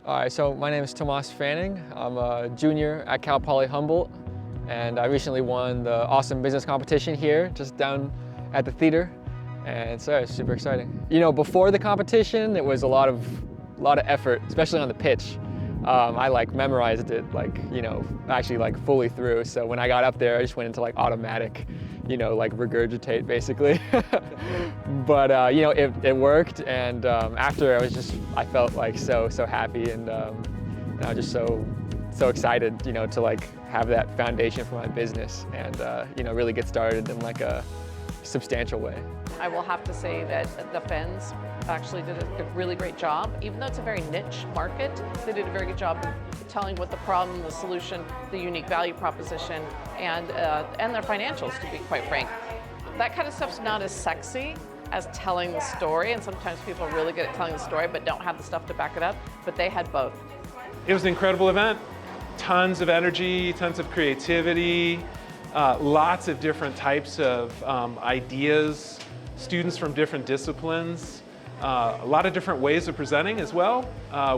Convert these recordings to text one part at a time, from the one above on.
All right, so my name is Tomas Fanning. I'm a junior at Cal Poly Humboldt, and I recently won the Awesome Business Competition here, just down at the theater, and so it's super exciting. You know, before the competition, it was a lot of effort, especially on the pitch. I memorized it, actually fully through. So when I got up there, I just went into automatic, regurgitate basically. But it worked, and after I felt so happy, and I was just so excited, to have that foundation for my business, and really get started in a substantial way. I will have to say that the Fens actually did a really great job. Even though it's a very niche market, they did a very good job of telling what the problem, the solution, the unique value proposition, and their financials, to be quite frank. That kind of stuff's not as sexy as telling the story, and sometimes people are really good at telling the story but don't have the stuff to back it up, but they had both. It was an incredible event. Tons of energy, tons of creativity, lots of different types of ideas, students from different disciplines, a lot of different ways of presenting as well,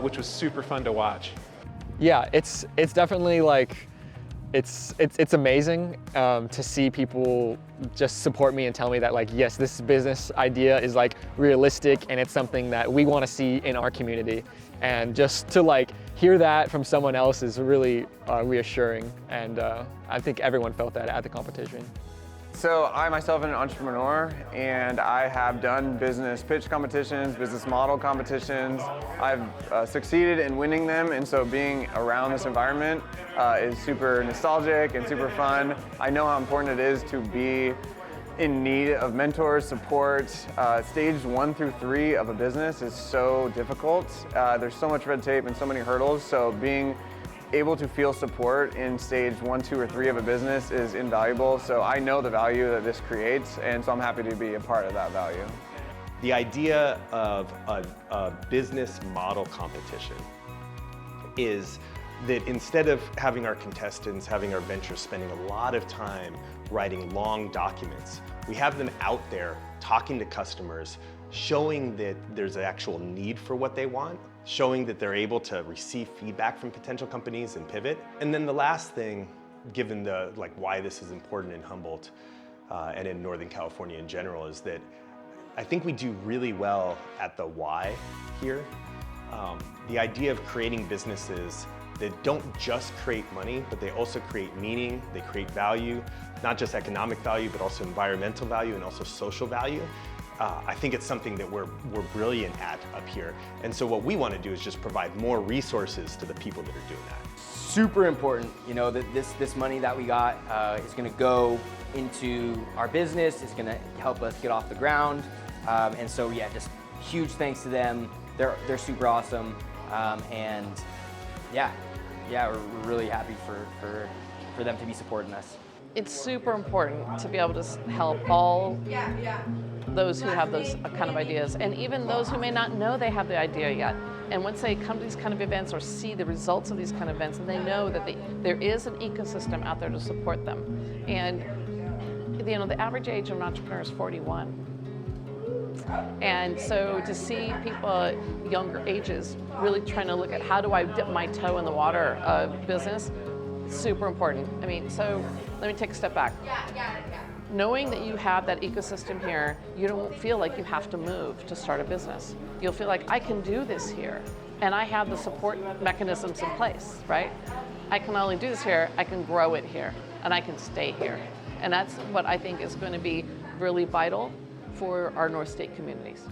which was super fun to watch. Yeah, it's definitely it's amazing to see people just support me and tell me that yes, this business idea is realistic, and it's something that we want to see in our community. And just to hear that from someone else is really reassuring, and I think everyone felt that at the competition. So I myself am an entrepreneur, and I have done business pitch competitions, business model competitions. I've succeeded in winning them, and so being around this environment is super nostalgic and super fun. I know how important it is to be in need of mentors, support. Stage 1 through 3 of a business is so difficult. There's so much red tape and so many hurdles, so being able to feel support in stage 1, 2, or 3 of a business is invaluable. So I know the value that this creates, and so I'm happy to be a part of that value. The idea of a business model competition is that instead of having our contestants, having our ventures spending a lot of time writing long documents, we have them out there talking to customers, showing that there's an actual need for what they want, showing that they're able to receive feedback from potential companies and pivot. And then the last thing, given the why this is important in Humboldt and in Northern California in general, is that I think we do really well at the why here. The idea of creating businesses that don't just create money, but they also create meaning, they create value, not just economic value, but also environmental value and also social value. I think it's something that we're brilliant at up here. And so what we want to do is just provide more resources to the people that are doing that. Super important, that this money that we got is going to go into our business. It's going to help us get off the ground. And so yeah, just huge thanks to them. They're super awesome. And yeah, we're really happy for them to be supporting us. It's super important to be able to help all those who have those kind of ideas, and even those who may not know they have the idea yet. And once they come to these kind of events or see the results of these kind of events, and they know that there is an ecosystem out there to support them. And the average age of an entrepreneur is 41. And so to see people younger ages really trying to look at how do I dip my toe in the water of business, super important. So let me take a step back. Knowing that you have that ecosystem here, you don't feel like you have to move to start a business. You'll feel like I can do this here, and I have the support mechanisms in place, right? I can not only do this here, I can grow it here, and I can stay here. And that's what I think is going to be really vital for our North State communities.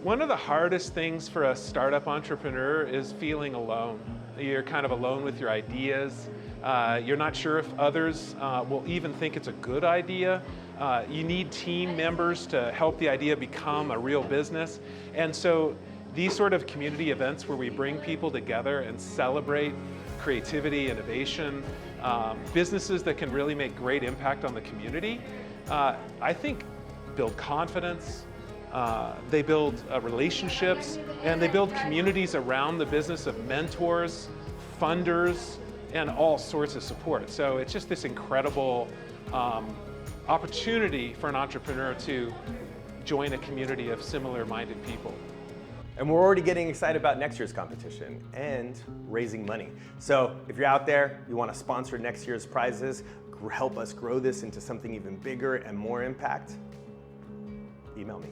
One of the hardest things for a startup entrepreneur is feeling alone. You're kind of alone with your ideas. You're not sure if others will even think it's a good idea. You need team members to help the idea become a real business. And so these sort of community events where we bring people together and celebrate creativity, innovation, businesses that can really make great impact on the community, I think build confidence, they build relationships, and they build communities around the business of mentors, funders, and all sorts of support. So it's just this incredible opportunity for an entrepreneur to join a community of similar-minded people. And we're already getting excited about next year's competition and raising money. So if you're out there, you want to sponsor next year's prizes, help us grow this into something even bigger and more impact, email me.